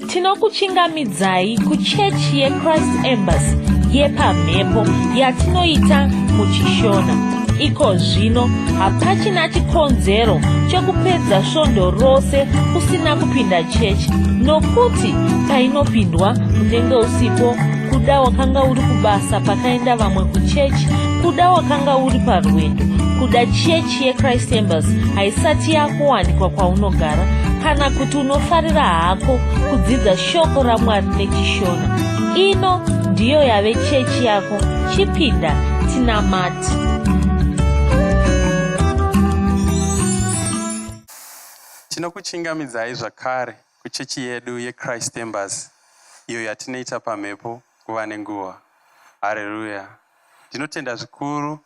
tinokuchingamidzai kuchechi yeChrist Embassy yepamhepo yatinoita muchishona. Iko zvino hapachina chikonzero chokupedza svondo rose usina kupinda chechi, nokuti painopindwa unenge usipo, kuda wakanga uri kubasa pakaenda vamwe kuchechi, kuda wakanga uri parwendo, kuda chechi yeChrist Embassy haisati yakuwanikwa kwaunogara, kana kuti unofarira hako kudzidza shoko raMwari nechishona. Ino ndiyo yave chechi yako. Chipinda tinamati. Tinokuchingamidzai zvakare kuchechi yedu yeChrist Embassy, iyo yatinoita pamhepo nguva nenguva. Haleluya. Ndinotenda zvikuru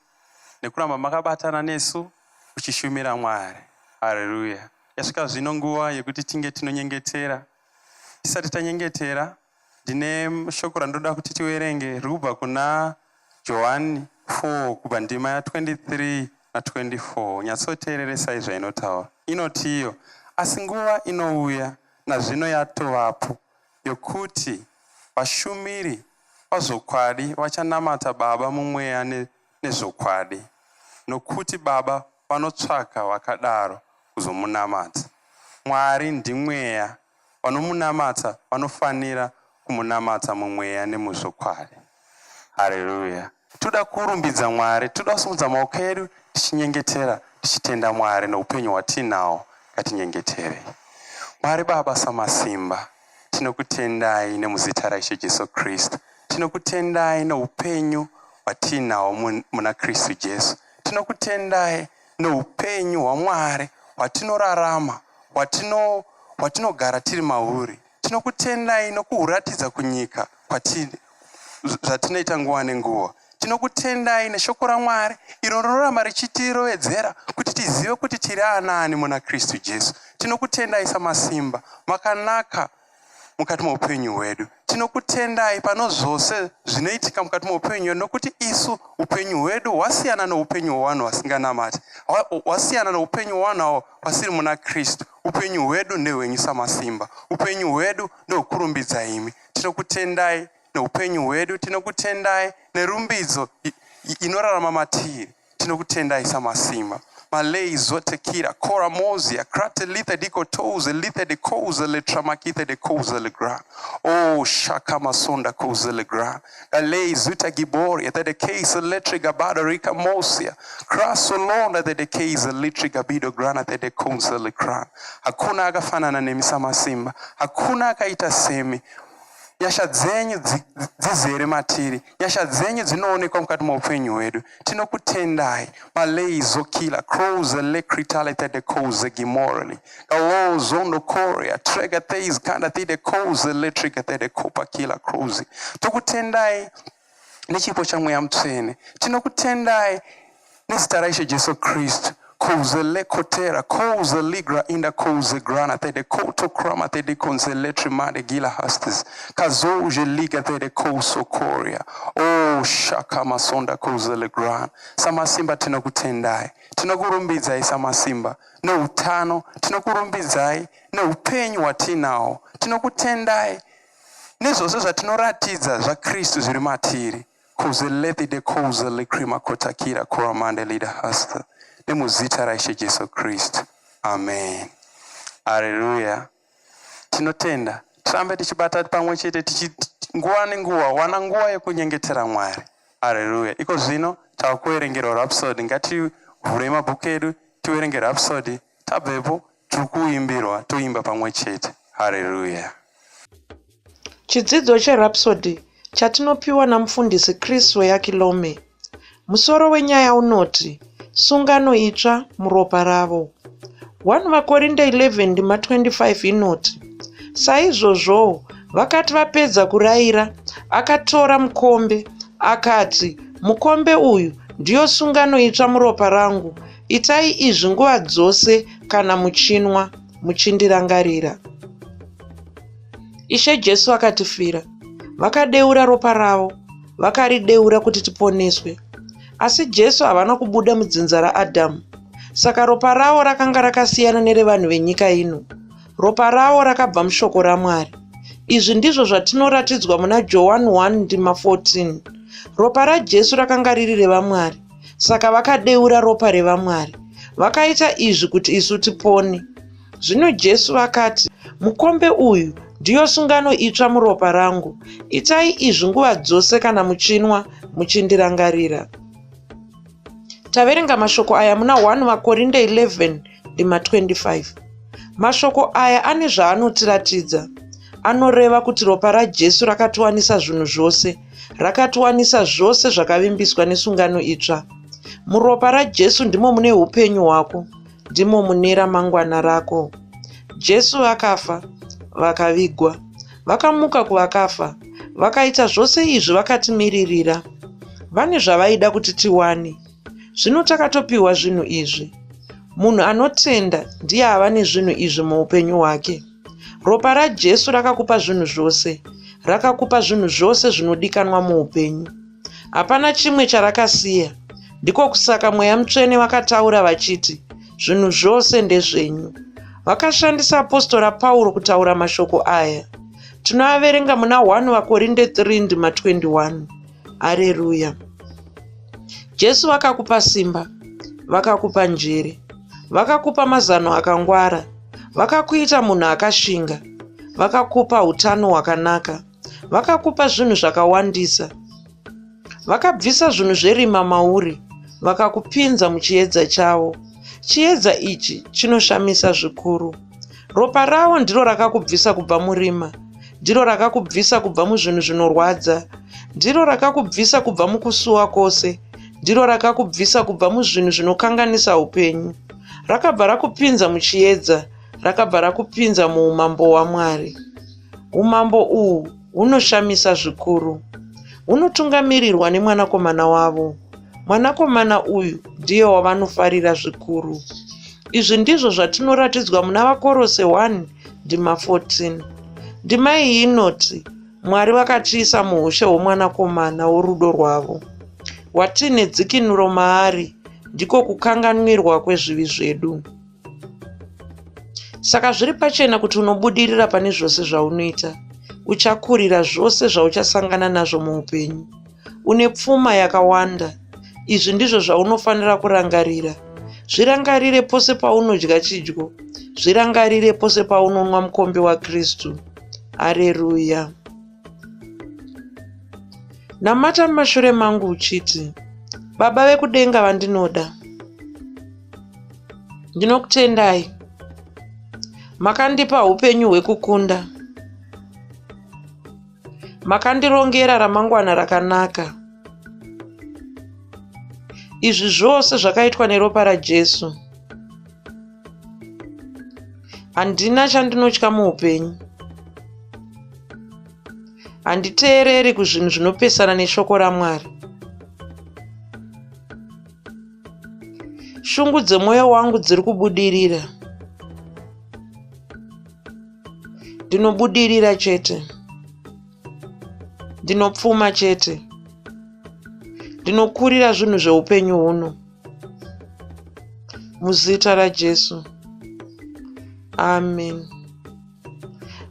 nekuramba makabatana nesu kuchishumira Mwari. Haleluya. Yasvika zvino nguva yekuti tinge tinonyengetera. Tisati tanyengetera, ndine shoko randoda kuti tiverenge rubva kuna Johani 4 kubva ndima ya 23 na 24. Nyatsoteereresai zvainotaura. Inotiyo, asi nguva inouya nazvino yatovapo yokuti vashumiri vazvokwadi vachanamata Baba mumweya nezvokwadi, nokuti Baba vanotsvaka vakadaro kuzomunamata. Mwari ndimweya, vanomunamata vanofanira kumunamata mumweya nemuzvokwadi. Haleluya. Toda kurumbidza Mwari, toda kusimudza maoko edu tichinyengetera, tichitenda Mwari noupenyu hwatinahwo. Ngatinyengetere. Mwari Baba samasimba, tinokutendai nemuzita raIshe Jesu Kristu. Tinokutendai noupenyu hwatinahwo muna Kristu Jesu. Tinokutendai noupenyu hwaMwari hwatinorarama, hwatinogara tiri mauri. Tinokutendai nokuhuratidza kunyika zvatinoita nguva nenguva. Tinokutendai neshoko raMwari iro rinoramba richitirovedzera kuti tizive kuti tiri anani muna Kristu Jesu. Tinokutendai samasimba, makanaka mukati meupenyu hwedu. Tinokutendai pano zvose zvinoitika mukati meupenyu hwedu, nokuti isu upenyu hwedu hwasiyana noupenyu hwavanhu vasinganamati, hwasiyana noupenyu hwavanhu vasiri muna Kristu. Upenyu hwedu ndehwenyu samasimba, upenyu hwedu ndokurumbidza imi. Tinokutendai neupenyu hwedu, tinokutendai nerumbidzo inorarama matiri. Tinokutendai samasimba. Malei zotekira, kora mozia, krate lithe dikotoze, lithe de koze le tramakithe de koze le gran. Oh, shaka masonda koze le gran. Galei zuta gibori, the de case letri gabada rika mosia. Kraso londa the de case litri gabido grana the de koze le gran. Hakuna agafanana nemi samasimba. Hakuna akaita semi. Nyasha dzenyu dzizere matiri, nyasha dzenyu dzinoonekwa mukati meupenyu hwedu. Tinokutendai. Malei zokila, kroze lekritalite de koze gimorally. Galo zondo korea, trega theis kanda de koze letrika de kopa kila krozi. Tokutendai nechipo cha mweya mutsvene. Tinokutendai nezita raIshe Jesu Kristu. Koze le kotera, koze ligra inda koze grana, te de koto krama, te de konze letri made gila hastes. Kazoje liga te de koso korea. Oh, shaka masonda koze le gran. Samasimba tinokutendai. Tinokurumbidzai samasimba. No utano, tinokurumbidzai. No upenyu hwatinahwo. Tinokutendai. Nezvose zvatinoratidza zvaKristu zviri matiri. Koze lethi de koze le krima kotakira koramande lida hasta. Nemuzita raIshe Jesu Kristu. Amen. Haleluya. Tinotenda. Tirambe tichibata pamwe chete nguva nenguva, wana nguva yekunyengetera Mwari. Haleluya. Iko zvino takuverengera rhapsody. Ngativhure mabhuku edu tiverenge rhapsody. Tabvepo tiri kuimbirwa, toimba pamwe chete. Haleluya. Chidzidzo cherhapsody chatinopiwa namufundisi Chris Weyakilome. Musoro wenyaya unoti sungano itsva muropa ravo. 1 Vakorinda 11:25 inoti, saizvozvowo vakati vapedza kurayira, akatora mukombe akati, mukombe uyu ndiyo sungano itsva muropa rangu, itai izvi nguva dzose kana muchinwa, muchindirangarira. Ishe Jesu akatifira, vakadeura ropa ravo, vakarideura kuti tiponeswe. Asi Jesu havana kubuda mudzinza raAdhamu, saka ropa ravo rakanga rakasiyana nerevanhu venyika ino. Ropa ravo rakabva mushoko raMwari. Izvi ndizvo zvatinoratidzwa muna Johani 1:14. Ropa raJesu rakanga riri revaMwari, saka vakadeura ropa revaMwari. Vakaita izvi kuti isu tipone. Zvino Jesu akati, mukombe uyu ndiyo sungano itsva muropa rangu. Itai izvi nguva dzose kana muchinwa muchindirangarira. Taverenga mashoko aya muna 1 Vakorinde 11:25. Mashoko aya ane zvaanotiratidza. Anoreva kuti ropa raJesu rakatiwanisa zvinhu zvose, rakatiwanisa zvose zvakavimbiswa nesungano itsva. Muropa raJesu ndimo mune upenyu hwako, ndimo mune ramangwana rako. Jesu akafa, vakavigwa, vakamuka kuvakafa, vakaita zvose izvi vakatimiririra. Vane zvavaida kuti tiwane. Zvino takatopiwa zvinhu izvi. Munhu anotenda ndiye ava nezvinhu izvi muupenyu hwake. Ropa raJesu rakakupa zvinhu zvose, rakakupa zvinhu zvose zvinodikanwa muupenyu. Hapana chimwe charakasiya. Ndiko kusaka Mweya Mutsvene vakataura vachiti, zvinhu zvose ndezvenyu. Vakashandisa apostora Pauro kutaura mashoko aya. Tinoaverenga muna 1 Vakorinde 3:21. Aleluya. Jesu vakakupa simba, vakakupa njere, vakakupa mazano akangwara, vakakuita munhu akashinga, vakakupa utano hwakanaka, vakakupa zvinhu zvakawandisa, vakabvisa zvinhu zverima mauri, vakakupinza muchiedza chavo. Chiedza ichi chinoshamisa zvikuru. Ropa ravo ndiro rakakubvisa kubva murima, ndiro rakakubvisa kubva muzvinhu zvinorwadza, ndiro rakakubvisa kubva mukusuwa kwose, ndiro rakakubvisa kubva muzvinhu zvinokanganisa upenyu. Rakabva rakupinza muchiedza, rakabva rakupinza muumambo hwaMwari. Umambo uhu hunoshamisa zvikuru. Hunotungamirirwa nemwanakomana wavo. Mwanakomana uyu ndiye wavanofarira zvikuru. Izvi ndizvo zvatinoratidzwa muna Vakorose 1:14. Ndima iyi inoti, Mwari vakatiisa muushe hwomwanakomana worudo rwavo. Watine dzikinuro maari, ndiko kukanganwirwa kwezvivi zvedu. Saka zviri pachena kuti unobudirira pane zvose zvaunoita. Uchakurira zvose zvauchasangana nazvo muupenyu. Une pfuma yakawanda. Izvi ndizvo zvaunofanira kurangarira. Zvirangarire pose paunodya chidyo. Zvirangarire pose paunonwa mukombe waKristu. Aleluya. Namata mumashure mangu uchiti, Baba vekudenga vandinoda, ndinokutendai. Makandipa upenyu hwekukunda. Makandirongera ramangwana rakanaka. Izvi zvose zvakaitwa neropa raJesu. Handina chandinotya muupenyu. Handiteereri kuzvinhu zvinopesana neshoko raMwari. Shungu dzemwoyo wangu dziri kubudirira. Ndinobudirira chete. Ndinopfuma chete. Ndinokurira zvinhu zveupenyu huno. Muzita raJesu. Amen.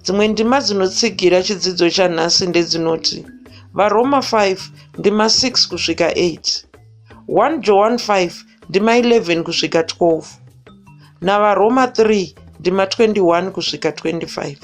Dzimwe ndima dzinotsigira chidzidzo chanhasi ndedzinoti vaRoma 5 ndima 6 kusvika 8, 1 John 5 ndima 11 kusvika 12, navaRoma 3 ndima 21 kusvika 25.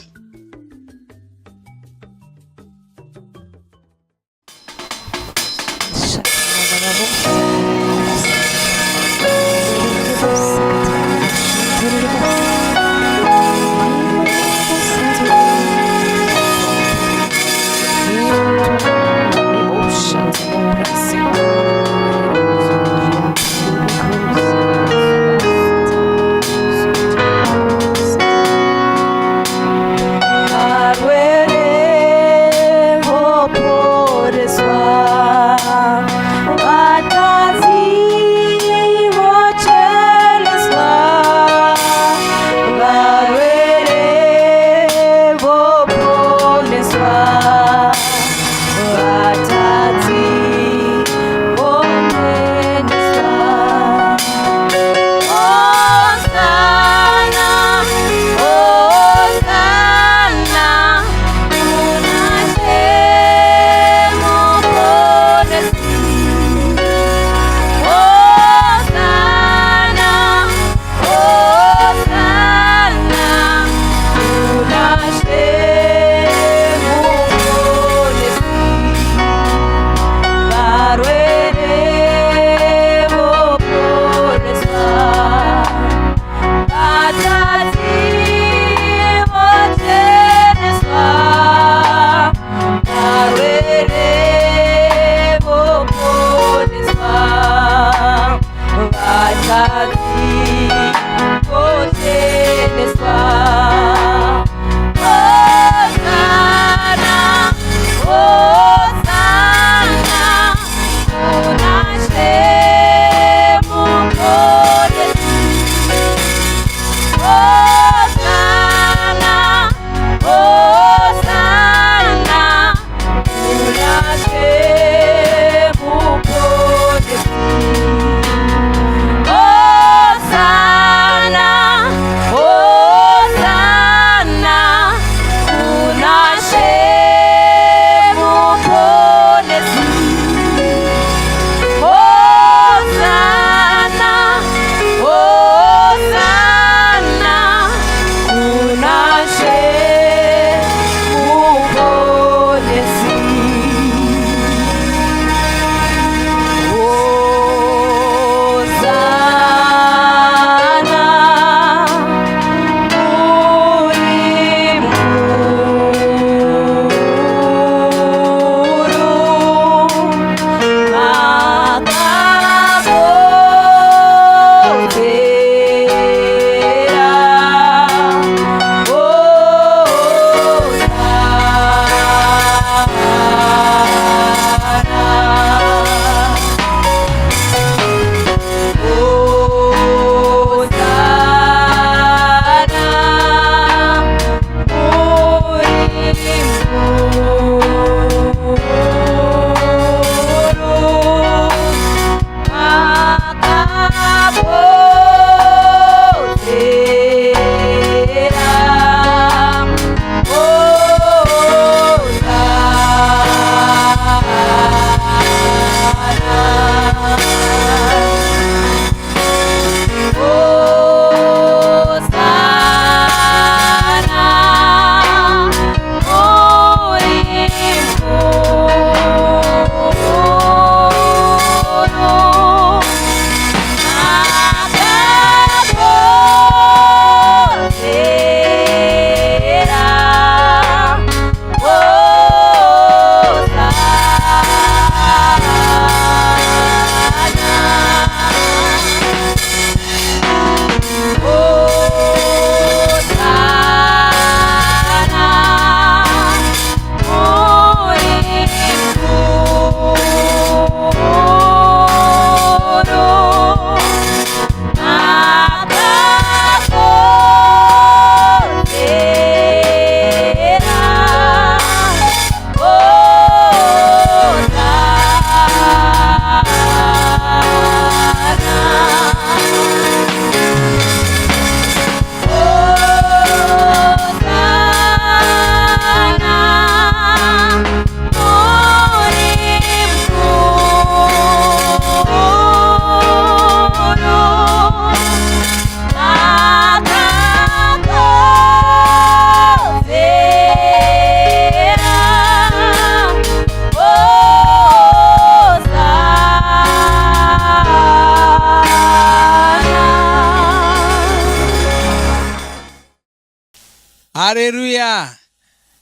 Haleluya.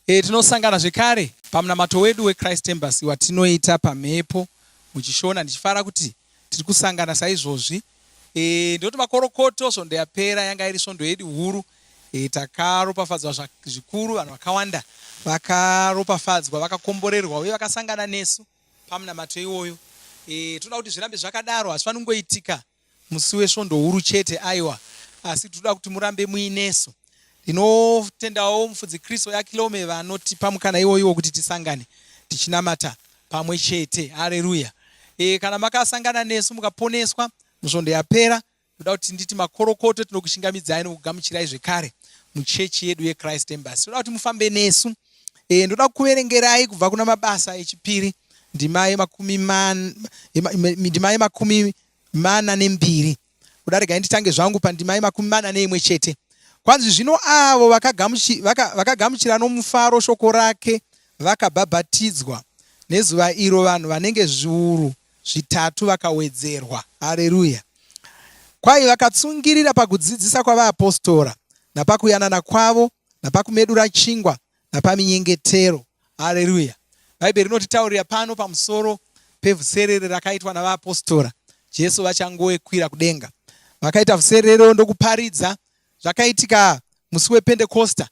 Tinosangana zvekare pamunamato wedu weChrist Embassy watinoita pamhepo muchishona. Ndichifara kuti tiri kusangana saizvozvi. Ndoti makorokoto svondo yapera yanga iri svondo yedu huru. Takaropafadzwa zvikuru, vanhu vakawanda vakaropafadzwa, vakakomborerwa uye vakasangana nesu pamunamato iwoyo. Toda kuti zvirambe zvakadaro, hazvifanongoitika musi wesvondo huru chete aiwa, asi toda kuti murambe muinesu. Ndinotendawo mufudzi Kristu yaKilome vanotipa mukana iwoyo kuti tisangane tichinamata pamwe chete. Haleluya. Kana makasangana nesu mukaponeswa musvondo yapera, toda kuti nditi makorokoto tinokushingamidzai nokugamuchirai zvekare muchechi yedu yeChrist Embassy. Toda kuti mufambe nesu. Ndoda kuverengerai kubva kuna Mabasa echipiri ndima yemakumi mana nembiri. Kuda regai nditange zvangu pandima yemakumi mana neimwe chete. Kwanzi zvino avo vakagamuchira nomufaro shoko rake vakabhabhatidzwa, nezuva iro vanhu vanenge zviuru zvitatu vakawedzerwa. Haleluya. Kwai vakatsungirira pakudzidzisa kwavaapostora, napakuyanana kwavo, napakumedura chingwa, napaminyengetero. Haleluya. Bhaibheri rinotitaurira pano pamusoro pevhuserere rakaitwa navaapostora Jesu vachangokwira kudenga. Vakaita vhuserero ndokuparidza. Zvakaitika musi wePentekosta.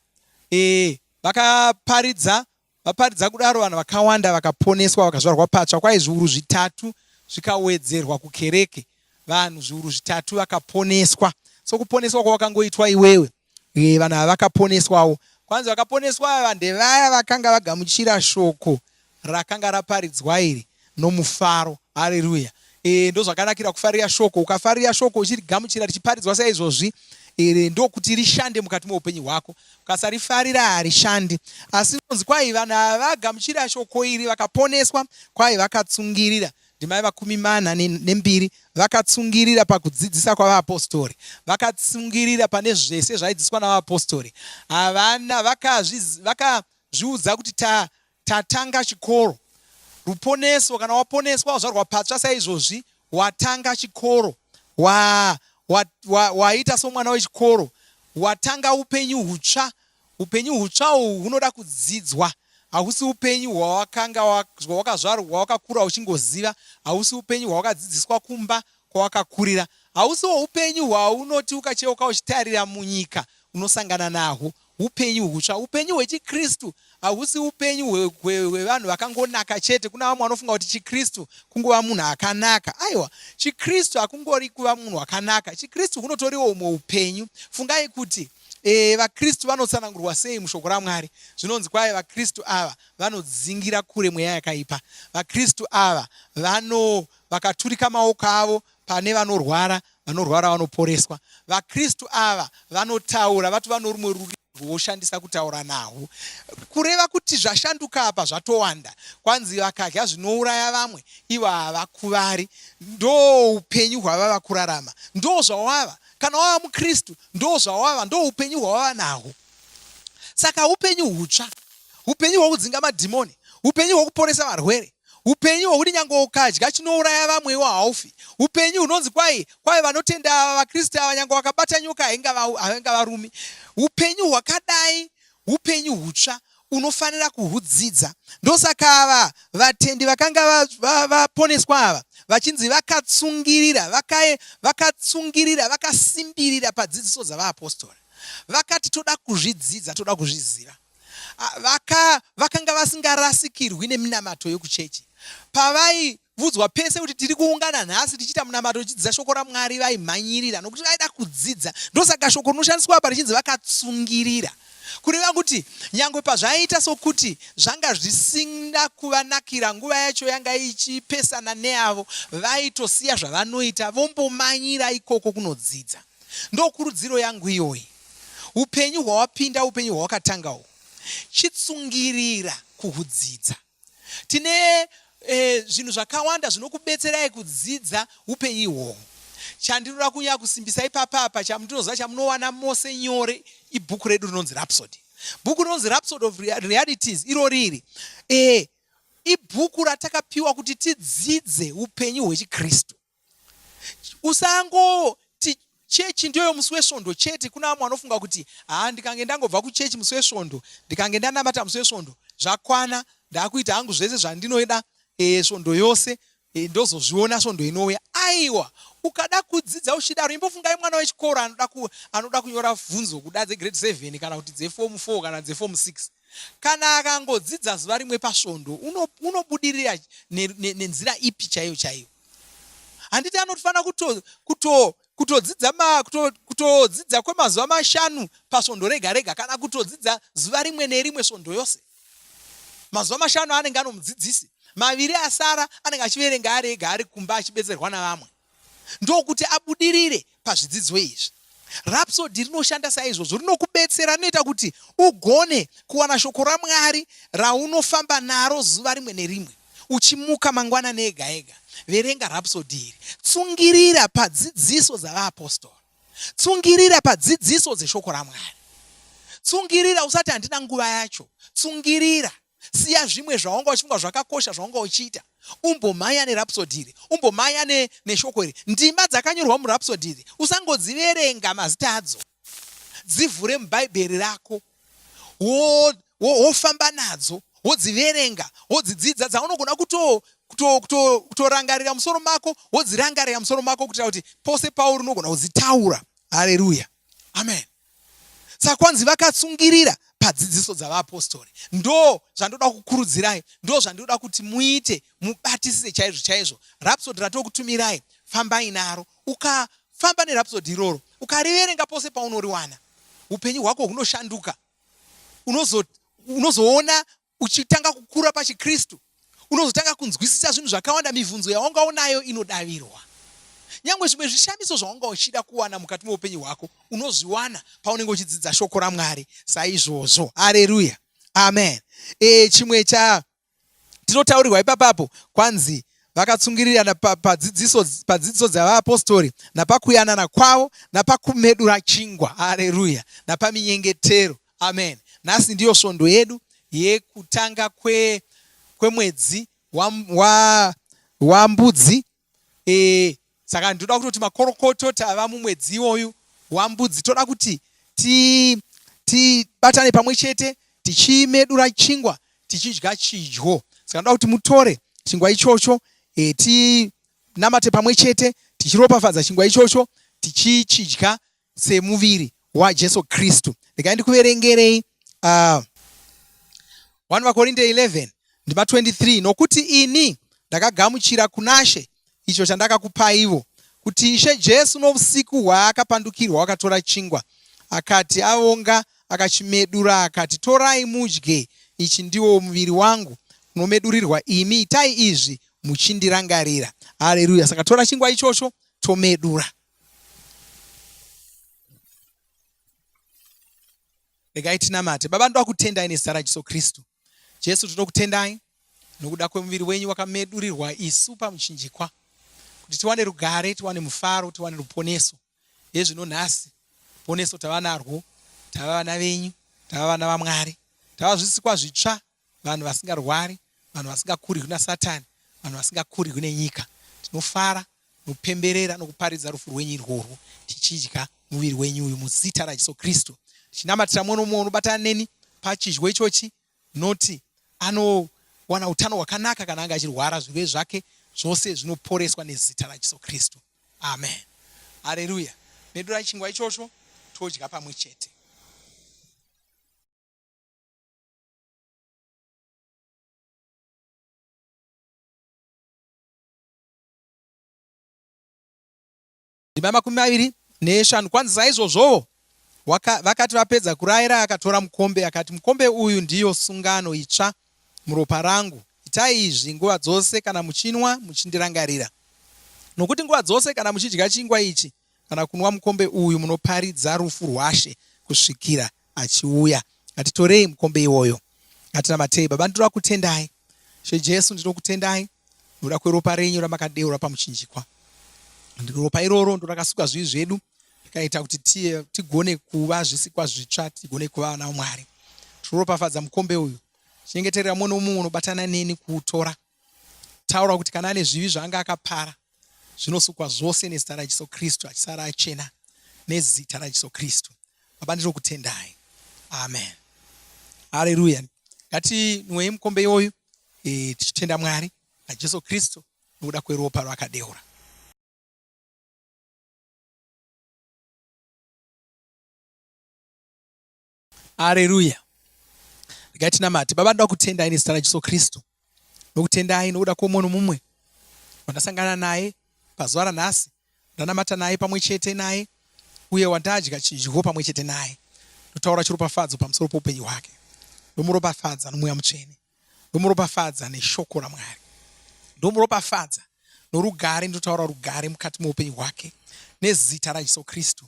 Vaparidza kudaro, vanhu vakawanda vakaponeswa vakazvarwa patsva. Kwai zviuru zvitatu zvikawedzerwa kukereke, vanhu zviuru zvitatu vakaponeswa. So kuponeswa kwavakangoitwa iwewe, vanhu ava vakaponeswawo. Kwanzi vakaponeswa ava ndevaya vakanga vagamuchira shoko rakanga raparidzwa iri nomufaro. Haleluya. Ndozvakanakira kufarira shoko. Ukafarira shoko uchirigamuchira richiparidzwa saizvozvi, ndokuti rishande mukati meupenyu hwako. Ukasarifarira harishandi. Asi nonzi kwai vanhu ava vagamuchira shoko iri vakaponeswa, kwai vakatsungirira. Ndima yemakumi mana nembiri. Vakatsungirira pakudzidzisa kwavaapostori, vakatsungirira pane zvese zvaidzidziswa navaapostori. Havana vakazviudza kuti tatanga chikoro. Ruponeso, kana waponeswa wazvarwa patsva saizvozvi, watanga chikoro, waita somwana wechikoro, watanga upenyu hutsva. Upenyu hutsva uhu hunoda kudzidzwa. Hausi upenyu hwawakazvarwa wakakura uchingoziva. Hausi upenyu hwawakadzidziswa kumba kwawakakurira. Hausiwo upenyu hwaunoti ukacheuka uchitarira munyika unosangana nahwo. Upenyu hutsva, upenyu hwechiKristu. Hausi upenyu hwevanhu vakangonaka chete. Kuna vamwe vanofunga kuti chiKristu kungova munhu akanaka. Aiwa, chiKristu hakungori kuva munhu akanaka. chiKristu kunotoriwo umwe upenyu. Fungai kuti vaKristu vanotsanangurwa sei mushoko raMwari. Zvinonzi kwai vaKristu ava vanodzingira kure mweya yakaipa. vaKristu ava vakaturika maoko avo pane vanorwara vanoporeswa. vaKristu ava vanotaura, vati vano rumwe rurimi rwoshandisa kutaura nahwo. Kureva kuti zvashanduka apa zvatowanda. Kwanzi vakadya zvinouraya vamwe, ivo havakuvari. Ndo upenyu hwavava kurarama. Ndo zvawava. Kana wava muKristu, ndo zvawava, ndo upenyu hwavava nahwo. Saka upenyu hutsva, upenyu hwokudzinga madhimoni, upenyu hwokuporesa varwere, upenyu hwokuti nyange ukadya chinouraya vamwewo haufi. Upenyu hunonzi kwai vanotenda vaKristu ava nyange vakabata nyoka havenga varumi. Upenyu hwakadai, upenyu hutsva, unofanira kuhudzidza. Ndosaka ava vatendi vakanga vaponeswa ava vachinzi vakatsungirira, vakasimbirira padzidziso dzavaapostori. Vakati toda kuzvidzidza, toda kuzviziva. Vakanga vasingarasikirwi neminamato yokuchechi. Pavaivudzwa pese kuti tiri kuungana nhasi tichiita munamato tichidzidza shoko raMwari, vaimhanyirira nokuti vaida kudzidza. Ndosaka shoko rinoshandiswa apa richinzi vakatsungirira. Kureva kuti nyangwe pazvaita sokuti zvanga zvisina kuvanakira, nguva yacho yanga ichipesana neavo, vaitosiya zvavanoita vombomanyira ikoko kunodzidza. Ndokurudziro yangu iyoyi. Upenyu hwawapinda, upenyu hwawakatangawo, chitsungirira kuhudzidza. Tine zvinhu zvakawanda zvinokubetserai kudzidza upenyu ihwohwo. Chandinoda kunya kusimbisa ipapa chamunoziva chamunowana mose nyore ibhuku redu rinonzi Rhapsody. Bhuku rinonzi Rhapsody of Realities iro riri. Ibhuku ratakapiwa kuti tidzidze upenyu hwechiKristu. Usangoti chechi ndiyo musi wesvondo chete. Kuna vamwe vanofunga kuti ndikange ndangobva kuchechi musi wesvondo, ndikange ndanamata musi wesvondo, zvakwana, ndakuita hangu zvese zvandinoda svondo yose, ndozozviona svondo inouya. Aiwa, ukada kudzidza uchidaro, imbofungai mwana wechikoro anoda kunyora bvunzo kuda dzegrade 7 kana kuti dzeform 4 kana dzeform 6. Kana akangodzidza zuva rimwe pasvondo, unobudirira nenzira ipi chaiyo chaiyo? Handiti anofanira kutodzidza kwemazuva 5 pasvondo rega rega, kana kutodzidza zuva rimwe nerimwe svondo yose? Mazuva 5 anenge anomudzidzisi, 2 asara anenge achiverenga ari ega ari kumba achibetserwa navamwe. Ndokuti abudirire pazvidzidzo izvi. Rhapsody rinoshanda saizvozvo, rinokubetsera, rinoita kuti ugone kuwana shoko raMwari raunofamba naro zuva rimwe nerimwe. Uchimuka mangwanani ega ega, verenga rhapsody iri. Tsungirira padzidziso dzavaapostoli. Tsungirira padzidziso dzeshoko raMwari. Tsungirira usati handina nguva yacho. Tsungirira. Siya zvimwe zvawanga uchifunga zvakakosha zvawanga uchiita. Umbomhanya nerhapsody iri. Umbomhanya neshoko iri. Ndima dzakanyorwa murhapsody iri, usangodziverenga mazita adzo. Dzivhure mubhaibheri rako. Wofamba nadzo. Wodziverenga. Wodzidzidza dzaunogona kutorangarira musoro mako. Wodzirangarira musoro mako kuitira kuti pose pauri unogona kudzitaura. Haleluya. Amen. Saka kwanzi vakatsungirira padzidziso dzavaapostoli. Ndo zvandoda kukurudzirai, ndo zvandoda kuti muite, mubatisise chaizvo chaizvo. Rhapsody ratokutumirai, fambai naro. Ukafamba nerhapsody iroro, ukariverenga pose paunoriwana, upenyu hwako hunoshanduka. Unozoona uchitanga kukura pachiKristu. Unozotanga kunzwisisa zvinhu zvakawanda. Mibvunzo yawanga unayo inodavirwa. Nyangwe zvimwe zvishamiso zvawanga uchida kuwana mukati meupenyu hwako, unozviwana paunenge uchidzidza shoko raMwari saizvozvo. Haleluya. Amen. Chimwe tinotaurirwa ipapapo, kwanzi vakatsungirirana padzidziso dzavaapostoli, napakuyanana kwavo, napakumedura chingwa. Haleluya. Napaminyengetero. Amen. Nhasi ndiyo svondo yedu yekutanga kwemwedzi wambudzi. Saka ndoda kutoti makorokoto tava mumwedzi iwoyu wambudzi, toda kuti tibatane pamwe chete, tichimedura chingwa, tichidya chidyo. Saka ndoda kuti mutore chingwa ichocho, tinamate pamwe chete, tichiropafadza chingwa ichocho, tichichidya semuviri waJesu Kristu. Regai ndikuverengerei 1 Vakorinde 11 ndima 23. Nokuti ini ndakagamuchira kunashe icho chandakakupaivo, kuti Ishe Jesu nousiku hwaakapandukirwa akatora chingwa, akati avonga, akachimedura, akati, torai mudye, ichi ndiwo muviri wangu unomedurirwa imi, itai izvi muchindirangarira. Haleluya. Saka tora chingwa ichocho tomedura. Regai tinamate. Baba, ndoda kutendai nezita raJesu Kristu. Jesu, toda kutendai nokuda kwemuviri wenyu wakamedurirwa isu pamuchinjikwa, kuti tiwane rugare, tiwane mufaro, tiwane ruponeso. Yezvino nhasi poneso tava narwo, tava vana venyu, tava vana vaMwari, tava zvisikwa zvitsva, vanhu vasingarwari, vanhu vasingakuri kuna Satani, vanhu vasingakuri kune nyika. Tinofara nopemberera nokuparidza rufu rwenyu irworwo, tichidya muviri wenyu uyu muzita raJesu Kristu. Tichinamatira mwono mumwe unobatana neni pachidyo ichochi, noti anowana utano hwakanaka kana anga achirwara. Zvirwere zvake zvose zvinoporeswa nezita raJesu Kristu. Amen. Haleluya. Medura chingwa ichocho todya pamwe chete. Ndima 25. Kwanzi saizvozvowo vakati vapedza kurayira, akatora mukombe, akati, mukombe uyu ndiyo sungano itsva muropa rangu. Itai izvi nguva dzose kana muchinwa, muchindirangarira. Nokuti nguva dzose kana muchidya chingwa ichi kana kunwa mukombe uyu, munoparidza rufu rwaShe kusvikira achiuya. Ngatitorei mukombe iwoyo. Ngatinamatei. Baba, ndinoda kutendai. She Jesu, ndinokutendai nokuda kweropa renyu ramakadeura pamuchinjikwa. Ropa iroro ndo rakasuka zvivi zvedu, rikaita kuti tigone kuva zvisikwa zvitsva, tigone kuva vana vaMwari. Tinoropafadza mukombe uyu. Chengeterera mwono mumwe unobatana neni kuutora. Taura kuti kana ane zvivi zvaanga akapara, zvinosukwa zvose nezita raJesu Kristu, achisara achena. nezita raJesu Kristu. Baba ndinokutendai. Amen. Haleluya. Ngatinwei mukombe iwoyu tichitenda Mwari naJesu Kristu nokuda kweropa rakadeura. Haleluya. Ngatinamate. Baba ndakutendai nezita raJesu Kristu. Nokutendai nokuda kwomunhu mumwe wandasangana naye pazuva ranhasi, ndanamata naye pamwe chete naye, uye wandadya chidyo pamwe chete naye. Ndotaura chiropafadzo pamusoro poupenyu hwake. Ndomuropafadza noMweya Mutsvene. Ndomuropafadza neshoko raMwari. Ndomuropafadza norugare, ndotaura rugare mukati meupenyu hwake nezita raJesu Kristu.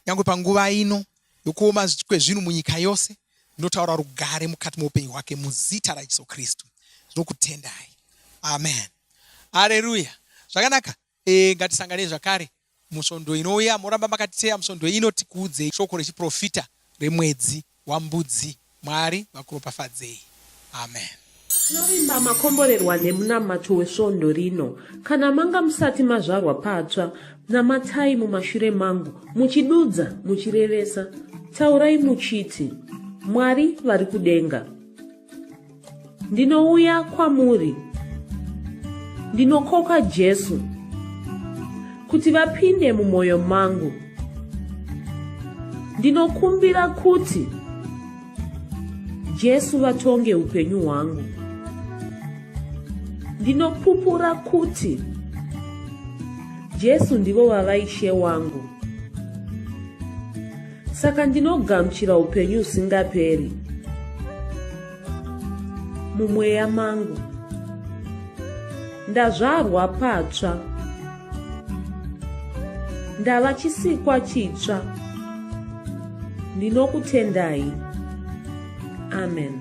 Nyangwe panguva ino yokuoma kwezvinhu munyika yose, ndotaura rugare mukati meupenyu hwake muzita raJesu Kristu. Ndinokutendai. Amen. Haleluya. Zvakanaka. Ngatisangane zvakare musvondo inouya. Moramba makatiteya musvondo ino tikuudze shoko rechiprofita remwedzi wambudzi. Mwari vakuropafadzei. Amen. Tinovimba makomborerwa nemunamato wesvondo rino. Kana manga musati mazvarwa patsva, namatai mumashure mangu, muchidudza, muchirevesa, taurai muchiti, Mwari vari kudenga, ndinouya kwamuri, ndinokoka Jesu kuti vapinde mumwoyo mangu. Ndinokumbira kuti Jesu vatonge upenyu hwangu. Ndinopupura kuti Jesu ndivo vavaishe wangu. Saka ndinogamuchira upenyu usingaperi mumweya mangu. Ndazvarwa patsva, ndava chisikwa chitsva. Ndinokutendai. Amen.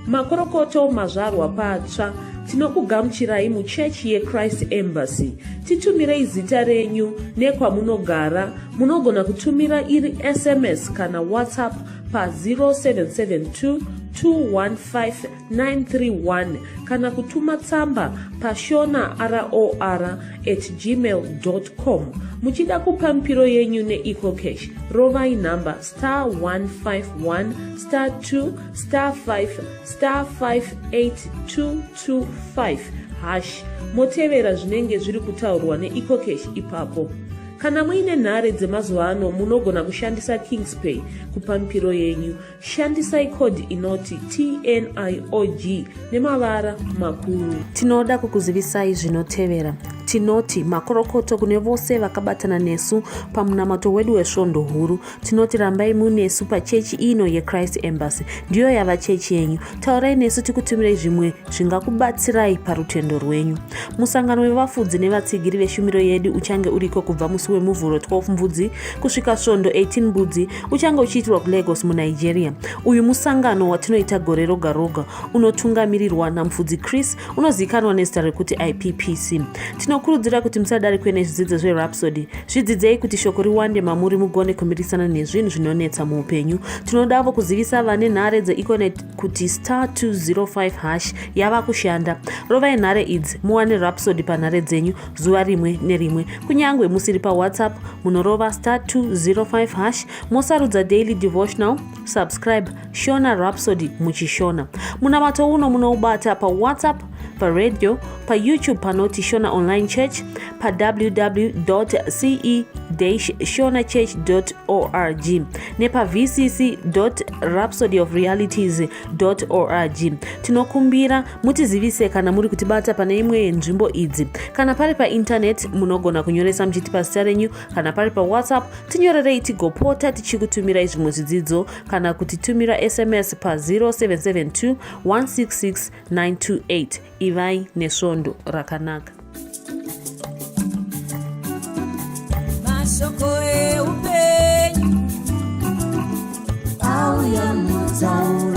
Makorokoto mazvarwa patsva, tinokugamuchirai muchechi yeChrist Embassy. Titumirei zita renyu nekwamunogara. Munogona kutumira iri SMS kana WhatsApp pa 0772 215 kana kutuma tsamba pa shona@gmail.com. Muchida kupa mpiro yenyu neEcocash, rovai namba *151*2*5*58225# motevera zvinenge zviri kutaurwa neEcocash ipapo. Kana muine nhare dzemazuva ano, munogona kushandisa KingsPay kupa mpiro yenyu. Shandisai kodhi inoti TNIOG nemavara makuru. Tinoda kukuzivisai zvinotevera. Tinoti makorokoto kune vose vakabatana nesu pamunamato wedu wesvondo huru. Tinoti rambai munesu pachechi ino yeChrist Embassy. Ndiyo yava chechi yenyu. Taurai nesu tikutumirei zvimwe zvingakubatsirai parutendo rwenyu. Musangano wevafudzi nevatsigiri veshumiro yedu uchange uriko kubva musi wemuvhuro 12 mbudzi kusvika svondo 18 mbudzi. Uchange uchiitirwa kuLagos muNigeria. Uyu musangano watinoita gore roga roga, unotungamirirwa namufudzi Chris, unozikanwa nezita rekuti IPPC. Tinokurudzira kuti musadarikwe nezvidzidzo zveRhapsody. Zvidzidzei kuti shoko riwande mamuri mugone kumirisana nezvinhu zvinonetsa muupenyu. Tinodavo kuzivisa vane nhare dzeEconet kuti *205# yava kushanda. Rovai nhare idzi muwane Rhapsody panhare dzenyu zuva rimwe nerimwe. Kunyangwe musiri paWhatsApp, munorova *205#. Mosarudza Daily Devotional, subscribe Shona Rhapsody muchishona. Munamato uno munoubata paWhatsApp, paradio, pa YouTube panoti Shona Online Church, pa www.ce-shonachurch.org nepa vcc.rhapsodyofrealities.org. Tinokumbira mutizivise kana muri kutibata pane imwe yenzvimbo idzi. Kana pari pa internet munogona kunyoresa muchitipa zita renyu, kana pari pa WhatsApp tinyorerei tigopota tichikutumirai zvimwe zvidzidzo, kana kutitumira SMS pa 0772 166 928. Ivai nesvondo rakanaka. Mashoko eupenyu auya mutaura